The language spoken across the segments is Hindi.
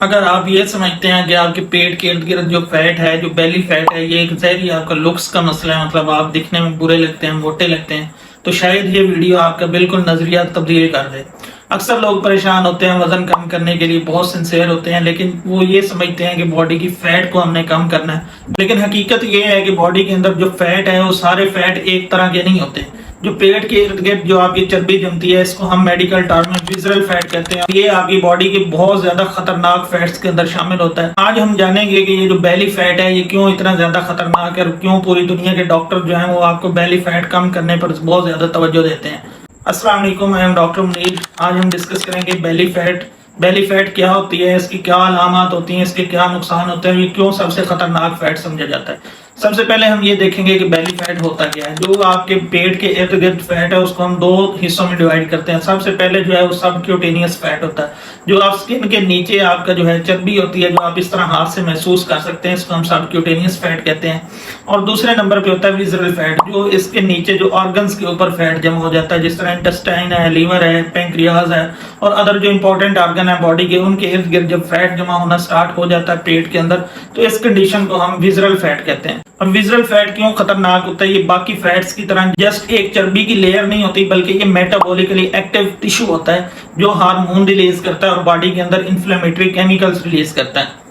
अगर आप ये समझते हैं कि आपके पेट के इर्द गिर्द जो फैट है, जो बेली फैट है, ये एक जहरी आपका लुक्स का मसला है, मतलब आप दिखने में बुरे लगते हैं, मोटे लगते हैं, तो शायद ये वीडियो आपका बिल्कुल नजरिया तब्दील कर दे। अक्सर लोग परेशान होते हैं वजन कम करने के लिए, बहुत सिंसियर होते हैं, लेकिन वो ये समझते हैं कि बॉडी की फैट को हमने कम करना है। लेकिन हकीकत ये है कि बॉडी के अंदर जो फैट है वो सारे फैट एक तरह के नहीं होते। जो पेट के इर्द गिर्द जो आपकी चर्बी जमती है, इसको हम मेडिकल टर्म में विसरल फैट कहते हैं। ये आपकी बॉडी के बहुत ज्यादा खतरनाक फैट्स के अंदर शामिल होता है। आज हम जानेंगे कि ये जो बेली फैट है ये क्यों इतना ज्यादा खतरनाक है और क्यों पूरी दुनिया के डॉक्टर जो है वो आपको बेली फैट कम करने पर बहुत ज्यादा तवज्जो देते हैं। अस्सलाम वालेकुम, मैं डॉक्टर मुनीर। आज हम डिस्कस करेंगे बेली फैट क्या होती है, इसकी क्या अलामत होती हैं, इसके क्या नुकसान होते हैं, ये क्यों सबसे खतरनाक फैट समझा जाता है। सबसे पहले हम ये देखेंगे कि बेली फैट होता क्या है। जो आपके पेट के इर्द गिर्द फैट है उसको हम दो हिस्सों में डिवाइड करते हैं। सबसे पहले जो है वो सबक्यूटेनियस फैट होता है, जो आप स्किन के नीचे आपका जो है चर्बी होती है, जो आप इस तरह हाथ से महसूस कर सकते हैं, इसको हम सबक्यूटेनियस फैट कहते हैं। और दूसरे नंबर पे होता है विसरल फैट, जो इसके नीचे जो ऑर्गन्स के ऊपर फैट जमा हो जाता है, जिस तरह इंटेस्टाइन है, लीवर है, पैंक्रियाज है और अदर जो इंपॉर्टेंट ऑर्गन है बॉडी के, उनके इर्द गिर्द जब फैट जमा होना स्टार्ट हो जाता है पेट के अंदर, तो इस कंडीशन को हम विसरल फैट कहते हैं। और विसरल फैट क्यों खतरनाक होता है? ये बाकी फैट्स की तरह जस्ट एक चर्बी की लेयर नहीं होती, बल्कि ये मेटाबॉलिकली एक्टिव टिश्यू होता है जो हार्मोन रिलीज करता है और बॉडी के अंदर इन्फ्लेमेटरी केमिकल्स रिलीज करता है।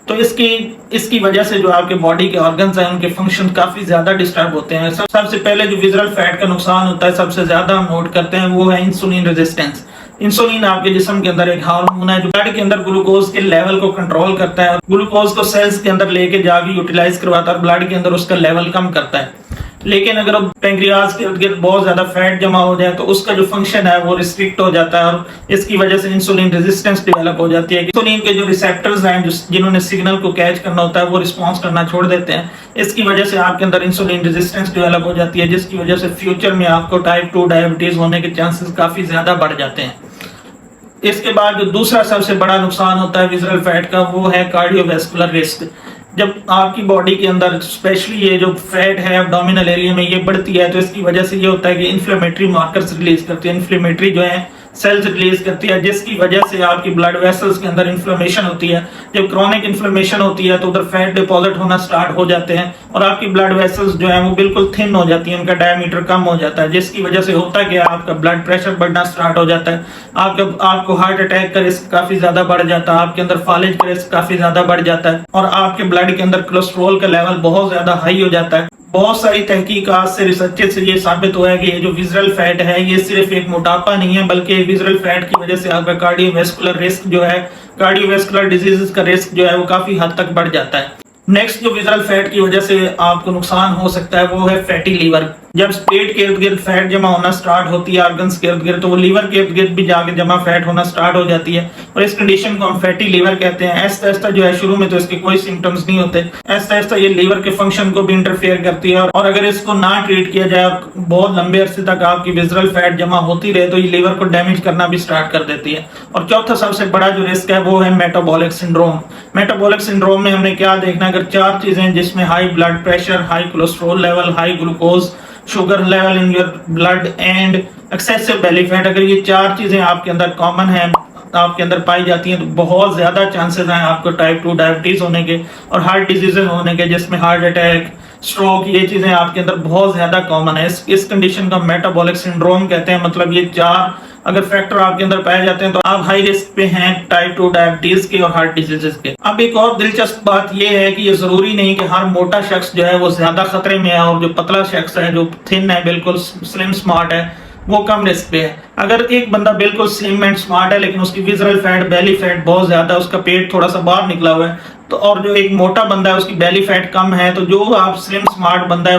तो इसकी वजह से जो आपके बॉडी के ऑर्गन्स हैं उनके फंक्शन काफी ज्यादा डिस्टर्ब होते हैं। सबसे पहले जो विसरल फैट का नुकसान होता है सबसे ज्यादा हम नोट करते हैं वो है इंसुलिन रेजिस्टेंस। इंसुलिन आपके जिस्म के अंदर एक हार्मोन है जो ब्लड के अंदर ग्लूकोज के लेवल को कंट्रोल करता है और ग्लूकोज को सेल्स के अंदर लेके जाके यूटिलाइज करवाता है और ब्लड के अंदर उसका लेवल कम करता है। लेकिन अगर पैंक्रियाज के इर्द गिर्द बहुत ज्यादा फैट जमा हो जाए तो उसका जो फंक्शन है वो रिस्ट्रिक्ट हो जाता है और इसकी वजह से इंसुलिन रेजिस्टेंस डेवलप हो जाती है। इंसुलिन के जो रिसेप्टर्स हैं जिन्होंने सिग्नल को कैच करना होता है वो रिस्पॉन्स करना छोड़ देते हैं। इसकी वजह से आपके अंदर इंसुलिन रेजिस्टेंस डेवलप हो जाती है, जिसकी वजह से फ्यूचर में आपको टाइप 2 डायबिटीज होने के चांसेस काफी ज्यादा बढ़ जाते हैं। इसके बाद जो दूसरा सबसे बड़ा नुकसान होता है विसरल फैट का वो है कार्डियोवैस्कुलर रिस्क। जब आपकी बॉडी के अंदर स्पेशली ये जो फैट है एब्डोमिनल एरिया में ये बढ़ती है तो इसकी वजह से ये होता है कि इन्फ्लेमेटरी मार्कर्स रिलीज करती है, इन्फ्लेमेटरी जो है सेल्स रिलीज करती है, जिसकी वजह से आपकी ब्लड वेसल्स के अंदर इन्फ्लेमेशन होती है। जब क्रॉनिक इन्फ्लेमेशन होती है तो उधर फैट डिपॉजिट होना स्टार्ट हो जाते हैं और आपकी ब्लड वेसल्स जो है वो बिल्कुल थिन हो जाती है, उनका डायमीटर कम हो जाता है, जिसकी वजह से होता है कि आपका ब्लड प्रेशर बढ़ना स्टार्ट हो जाता है, आपको हार्ट अटैक का रिस्क काफी ज्यादा बढ़ जाता है, आपके अंदर फॉलेज का रिस्क काफी ज्यादा बढ़ जाता है और आपके ब्लड के अंदर कोलेस्ट्रॉल का लेवल बहुत ज्यादा हाई हो जाता है। बहुत सारी तहकीकात से, रिसर्चेस से ये साबित हुआ है कि ये जो विसरल फैट है ये सिर्फ एक मोटापा नहीं है, बल्कि विसरल फैट की वजह से आपका कार्डियोवैस्कुलर रिस्क जो है, कार्डियोवैस्कुलर डिजीजेस का रिस्क जो है वो काफी हद तक बढ़ जाता है। नेक्स्ट जो विसरल फैट की वजह से आपको नुकसान हो सकता है वो है फैटी लीवर। जब पेट के इर्द गिर्द फैट जमा होना स्टार्ट होती है ऑर्गन्स के इर्द गिर्द, तो वो लीवर के इर्द गिर्द भी जाके जमा फैट होना स्टार्ट हो जाती है और इस कंडीशन को हम फैटी लीवर कहते हैं। ऐसा ऐसा जो है शुरू में तो इसके कोई सिम्टम्स नहीं होते, ऐसा ऐसा ये लीवर के फंक्शन को भी इंटरफेयर करती है और अगर इसको ना ट्रीट किया जाए, बहुत लंबे अरसे तक आपकी विसरल फैट जमा होती रहे तो ये लीवर को डैमेज करना भी स्टार्ट कर देती है। और चौथा सबसे बड़ा जो रिस्क है वो है मेटाबॉलिक सिंड्रोम। मेटाबॉलिक सिंड्रोम में हमने क्या देखना, अगर चार चीजें जिसमें high blood pressure, high cholesterol level, high glucose sugar level in your blood and excessive belly fat, अगर ये चार चीजें आपके अंदर कॉमन है, आपके अंदर पाई जाती हैं, तो बहुत ज्यादा चांसेस हैं आपको टाइप 2 डायबिटीज होने के और हार्ट डिजीजेज होने के, जिसमें हार्ट अटैक, स्ट्रोक, ये चीजें आपके अंदर बहुत ज्यादा कॉमन है। इस कंडीशन का मेटाबॉलिक सिंड्रोम कहते हैं। मतलब ये चार अगर फैक्टर आपके अंदर पाए जाते हैं तो आप हाई रिस्क पे हैं टाइप 2 डायबिटीज के और हार्ट डिजीजेस के। अब एक और दिलचस्प बात ये है कि ये जरूरी नहीं कि हर मोटा शख्स जो है वो ज्यादा खतरे में है और जो पतला शख्स है, जो थिन है, बिल्कुल स्लिम स्मार्ट है, वो कम रिस्क पे है। अगर एक बंदा बिल्कुल स्लिम एंड स्मार्ट है लेकिन उसकी विसरल फैट, बेली फैट बहुत ज्यादा, उसका पेट थोड़ा सा बाहर निकला हुआ है, तो और जो एक मोटा बंदा है उसकी बेली फैट कम है, तो जो आप स्लिम स्मार्ट बंदा है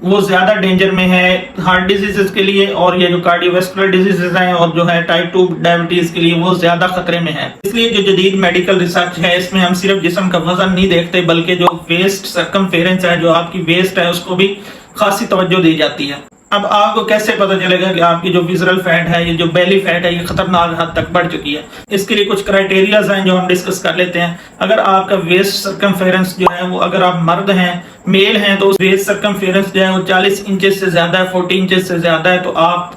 वो ज्यादा डेंजर में है हार्ट डिजीजेस के लिए और ये जो कार्डियोवैस्कुलर डिजीजेस हैं और जो है टाइप 2 डायबिटीज के लिए वो ज्यादा खतरे में है। इसलिए जो जदीद मेडिकल रिसर्च है इसमें हम सिर्फ जिस्म का वजन नहीं देखते, बल्कि जो वेस्ट सर्कमफेरेंस है, जो आपकी वेस्ट है, उसको भी खासी तवज्जो दी जाती है। अब आपको कैसे पता चलेगा कि आपकी जो विसरल फैट है, ये जो बेली फैट है, ये खतरनाक हद तक बढ़ चुकी है? इसके लिए कुछ क्राइटेरियाज हैं जो हम डिस्कस कर लेते हैं। अगर आपका वेस्ट सर्कमफेरेंस जो है वो, अगर आप मर्द हैं, मेल हैं, तो वेस्ट सर्कमफेरेंस जो है वो 40 इंचेस से ज्यादा है, 40 इंचेस से ज्यादा है, तो आप